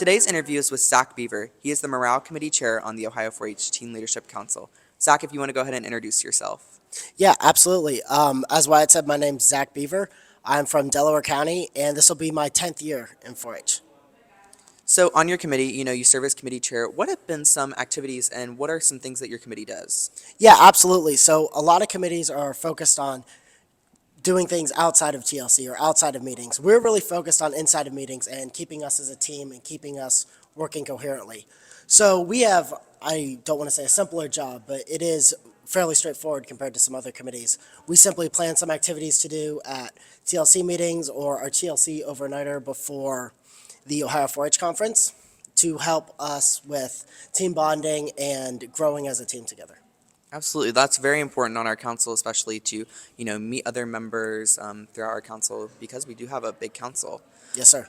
Today's interview is with Zach Beaver. He is the Morale Committee Chair on the Ohio 4-H Teen Leadership Council. Zach, if you want to go ahead and introduce yourself. Yeah, absolutely. As Wyatt said, my name's Zach Beaver. I'm from Delaware County, and this will be my 10th year in 4-H. So, on your committee, you serve as committee chair. What have been some activities and what are some things that your committee does? Yeah, absolutely. So a lot of committees are focused on doing things outside of TLC or outside of meetings. We're really focused on inside of meetings and keeping us as a team and keeping us working coherently. So we have, I don't want to say a simpler job, but it is fairly straightforward compared to some other committees. We simply plan some activities to do at TLC meetings or our TLC overnighter before the Ohio 4-H conference to help us with team bonding and growing as a team together. Absolutely. That's very important on our council, especially to, meet other members throughout our council because we do have a big council. Yes, sir.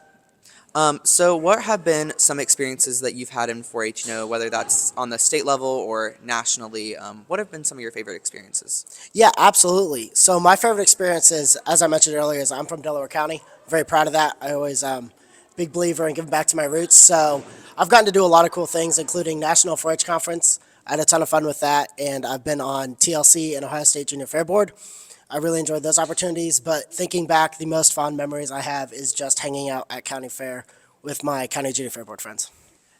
So what have been some experiences that you've had in 4-H, whether that's on the state level or nationally? What have been some of your favorite experiences? Yeah, absolutely. So my favorite experience is, as I mentioned earlier, is I'm from Delaware County. Very proud of that. I always big believer in giving back to my roots. So I've gotten to do a lot of cool things, including National 4-H Conference. I had a ton of fun with that, and I've been on TLC and Ohio State Junior Fair Board. I really enjoyed those opportunities, but thinking back, the most fond memories I have is just hanging out at County Fair with my County Junior Fair Board friends.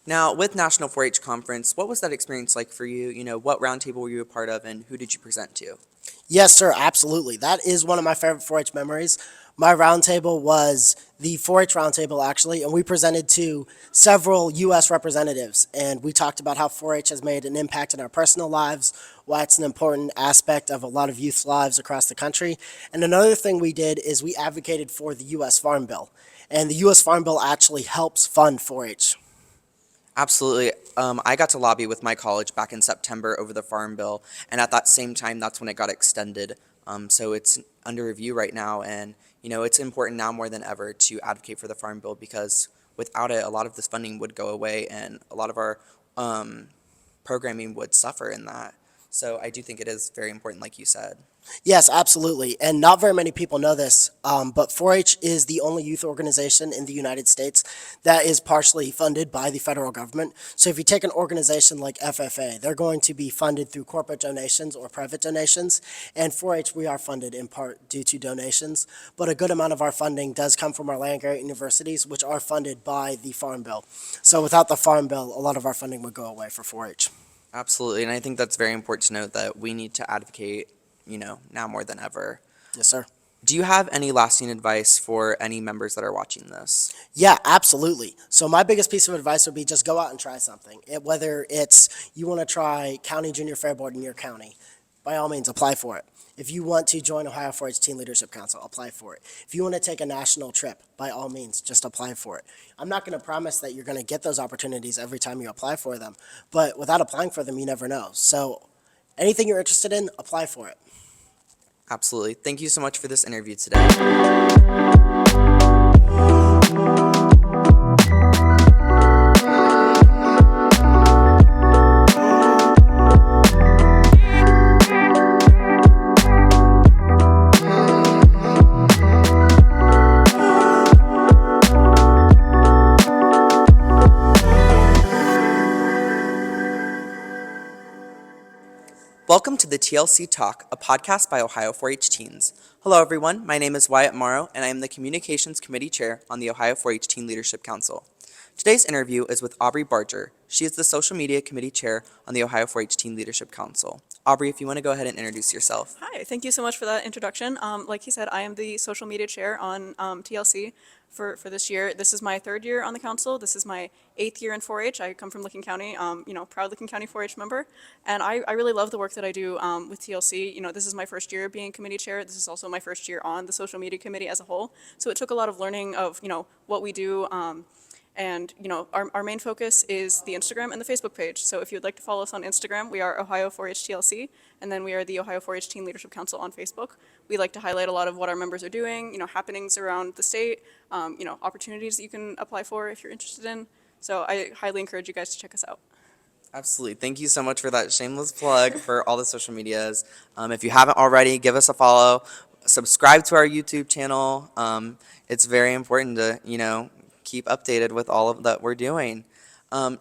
Now, with National 4-H Conference, what was that experience like for you? What roundtable were you a part of, and who did you present to? Yes, sir, absolutely. That is one of my favorite 4-H memories. My roundtable was the 4-H roundtable, actually, and we presented to several U.S. representatives, and we talked about how 4-H has made an impact in our personal lives, why it's an important aspect of a lot of youth's lives across the country. And another thing we did is we advocated for the U.S. Farm Bill, and the U.S. Farm Bill actually helps fund 4-H. Absolutely. I got to lobby with my college back in September over the Farm Bill, and at that same time, that's when it got extended. So it's under review right now, and it's important now more than ever to advocate for the Farm Bill because without it, a lot of this funding would go away, and a lot of our programming would suffer in that. So I do think it is very important, like you said. Yes, absolutely. And not very many people know this, but 4-H is the only youth organization in the United States that is partially funded by the federal government. So if you take an organization like FFA, they're going to be funded through corporate donations or private donations. And 4-H, we are funded in part due to donations. But a good amount of our funding does come from our land-grant universities, which are funded by the Farm Bill. So without the Farm Bill, a lot of our funding would go away for 4-H. Absolutely. And I think that's very important to note that we need to advocate now more than ever. Yes, sir. Do you have any lasting advice for any members that are watching this? Yeah, absolutely. So my biggest piece of advice would be just go out and try something. Whether it's you want to try County Junior Fair Board in your county, by all means, apply for it. If you want to join Ohio 4-H Teen Leadership Council, apply for it. If you want to take a national trip, by all means, just apply for it. I'm not going to promise that you're going to get those opportunities every time you apply for them, but without applying for them, you never know. So anything you're interested in, apply for it. Absolutely. Thank you so much for this interview today. Welcome to the TLC Talk, a podcast by Ohio 4-H Teens. Hello, everyone. My name is Wyatt Morrow, and I am the Communications Committee Chair on the Ohio 4-H Teen Leadership Council. Today's interview is with Aubrey Barger. She is the Social Media Committee Chair on the Ohio 4-H Teen Leadership Council. Aubrey, if you want to go ahead and introduce yourself. Hi, thank you so much for that introduction. Like he said, I am the Social Media Chair on TLC for this year. This is my third year on the council. This is my 8th year in 4-H. I come from Licking County, proud Licking County 4-H member. And I really love the work that I do with TLC. This is my first year being committee chair. This is also my first year on the social media committee as a whole. So it took a lot of learning of, what we do. And our main focus is the Instagram and the Facebook page. So if you'd like to follow us on Instagram, we are Ohio 4-H TLC, and then we are the Ohio 4-H Teen Leadership Council on Facebook. We like to highlight a lot of what our members are doing, happenings around the state, opportunities that you can apply for if you're interested in. So I highly encourage you guys to check us out. Absolutely. Thank you so much for that shameless plug for all the social medias. If you haven't already, give us a follow. Subscribe to our YouTube channel. It's very important to, keep updated with all of that we're doing.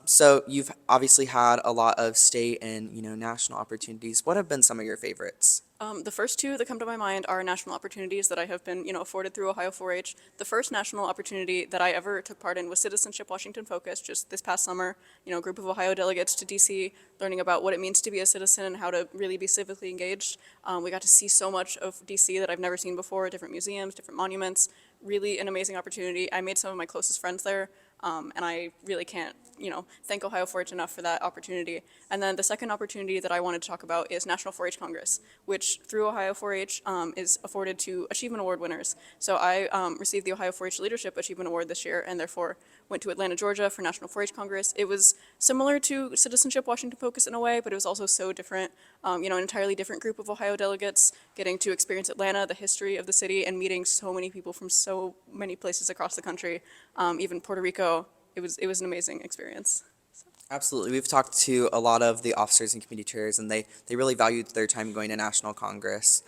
So you've obviously had a lot of state and, national opportunities. What have been some of your favorites? The first two that come to my mind are national opportunities that I have been, afforded through Ohio 4-H. The first national opportunity that I ever took part in was Citizenship Washington Focus, just this past summer. A group of Ohio delegates to DC, learning about what it means to be a citizen and how to really be civically engaged. We got to see so much of DC that I've never seen before, different museums, different monuments. Really an amazing opportunity. I made some of my closest friends there. And I really can't, thank Ohio 4-H enough for that opportunity. And then the second opportunity that I wanted to talk about is National 4-H Congress, which through Ohio 4-H is afforded to Achievement Award winners. So I received the Ohio 4-H Leadership Achievement Award this year, and therefore went to Atlanta, Georgia for National 4-H Congress. It was similar to Citizenship Washington Focus in a way, but it was also so different. An entirely different group of Ohio delegates getting to experience Atlanta, the history of the city, and meeting so many people from so many places across the country, even Puerto Rico. It was an amazing experience. Absolutely. We've talked to a lot of the officers and committee chairs, and they really valued their time going to National Congress.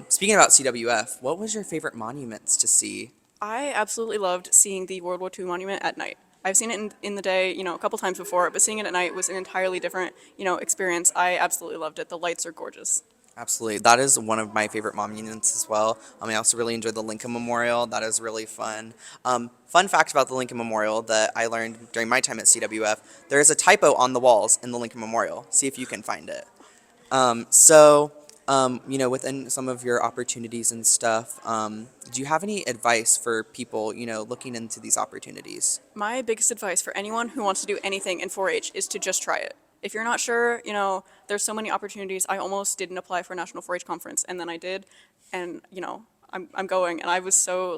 Speaking about CWF, what was your favorite monuments to see? I absolutely loved seeing the World War II monument at night. I've seen it in the day, a couple times before, but seeing it at night was an entirely different, experience. I absolutely loved it. The lights are gorgeous. Absolutely. That is one of my favorite monuments as well. I also really enjoyed the Lincoln Memorial. That is really fun. Fun fact about the Lincoln Memorial that I learned during my time at CWF, there is a typo on the walls in the Lincoln Memorial. See if you can find it. Within some of your opportunities and stuff, do you have any advice for people, looking into these opportunities? My biggest advice for anyone who wants to do anything in 4-H is to just try it. If you're not sure, there's so many opportunities. I almost didn't apply for a National 4-H conference, and then I did, and, I'm going, and I was so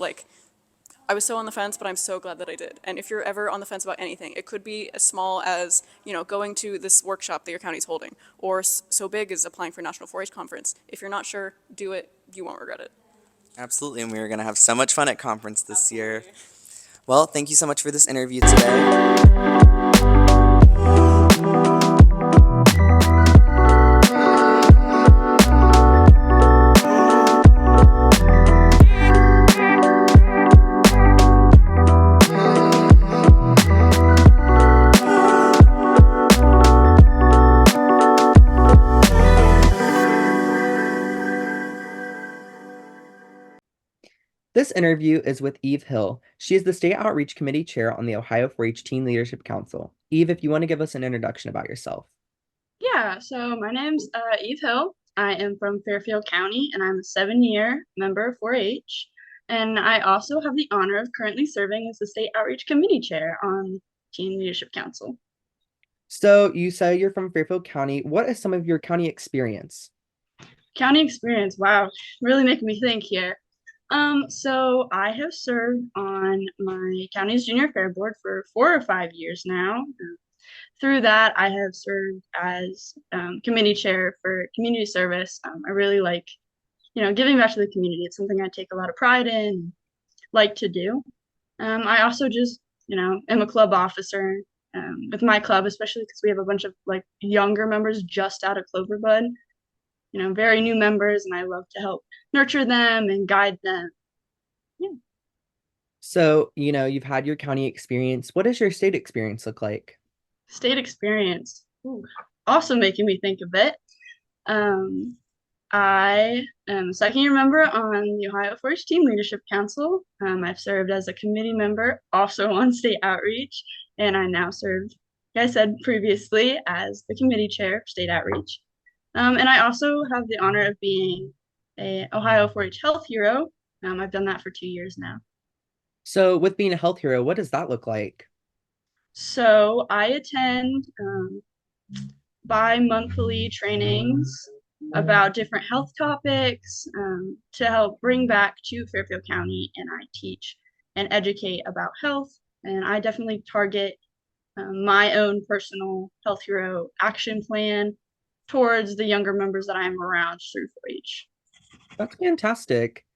on the fence, but I'm so glad that I did. And if you're ever on the fence about anything, it could be as small as, going to this workshop that your county's holding, or so big as applying for a National 4-H conference. If you're not sure, do it. You won't regret it. Absolutely, and we are going to have so much fun at conference this year. Well, thank you so much for this interview today. This interview is with Eve Hill. She is the State Outreach Committee Chair on the Ohio 4-H Teen Leadership Council. Eve, if you want to give us an introduction about yourself. Yeah, so my name's Eve Hill. I am from Fairfield County, and I'm a 7-year member of 4-H. And I also have the honor of currently serving as the State Outreach Committee Chair on Teen Leadership Council. So you say you're from Fairfield County. What is some of your county experience? County experience, wow, really making me think here. So I have served on my county's junior fair board for 4 or 5 years now. Through that, I have served as committee chair for community service. I really like, giving back to the community. It's something I take a lot of pride in, like to do. I also just, am a club officer with my club, especially because we have a bunch of younger members just out of Cloverbud. Very new members, and I love to help nurture them and guide them. Yeah. So, you've had your county experience. What does your state experience look like? State experience. Ooh, also making me think a bit. I am a 2nd-year member on the Ohio 4-H Teen Leadership Council. I've served as a committee member, also on state outreach, and I now serve, like I said previously, as the committee chair of state outreach. And I also have the honor of being a Ohio 4-H Health Hero. I've done that for 2 years now. So with being a health hero, what does that look like? So I attend bi-monthly trainings about different health topics to help bring back to Fairfield County, and I teach and educate about health. And I definitely target my own personal health hero action plan towards the younger members that I'm around through 4-H. That's fantastic.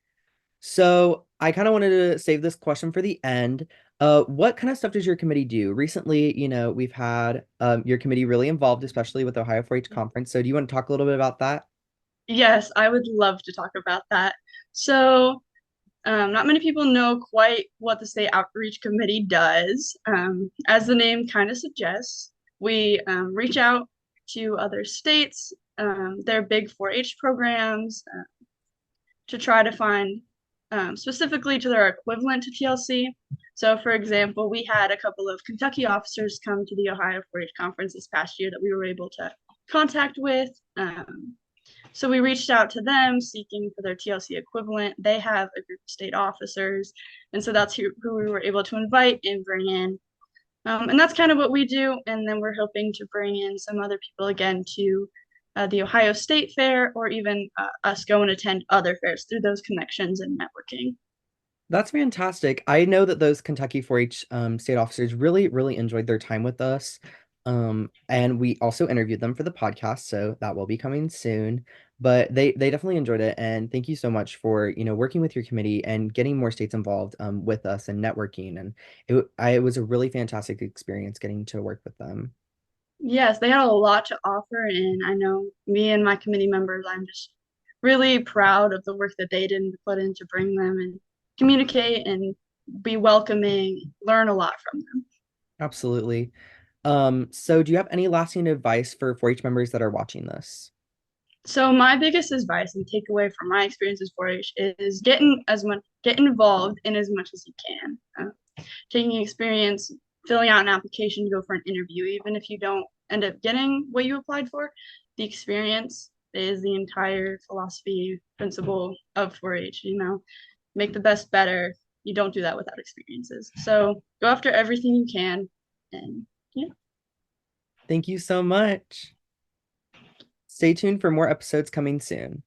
So I kind of wanted to save this question for the end. What kind of stuff does your committee do? Recently, we've had your committee really involved, especially with the Ohio 4-H conference. So do you want to talk a little bit about that? Yes, I would love to talk about that. So Not many people know quite what the state outreach committee does. As the name kind of suggests, we reach out to other states, their big 4-H programs, to try to find specifically to their equivalent to TLC. So, for example, we had a couple of Kentucky officers come to the Ohio 4-H conference this past year that we were able to contact with. So we reached out to them seeking for their TLC equivalent. They have a group of state officers, and so that's who we were able to invite and bring in. And that's kind of what we do. And then we're hoping to bring in some other people again to the Ohio State Fair, or even us go and attend other fairs through those connections and networking. That's fantastic. I know that those Kentucky 4-H state officers really, really enjoyed their time with us. And we also interviewed them for the podcast, so that will be coming soon. But they definitely enjoyed it, and thank you so much for, working with your committee and getting more states involved with us and networking. And it was a really fantastic experience getting to work with them. Yes, they had a lot to offer, and I know me and my committee members, I'm just really proud of the work that they did put in to bring them and communicate and be welcoming, learn a lot from them. Absolutely. So do you have any lasting advice for 4-H members that are watching this? So my biggest advice and takeaway from my experiences 4-H is get involved in as much as you can. Taking experience, filling out an application to go for an interview, even if you don't end up getting what you applied for, the experience is the entire philosophy principle of 4-H. Make the best better. You don't do that without experiences. So go after everything you can, and yeah. Thank you so much. Stay tuned for more episodes coming soon.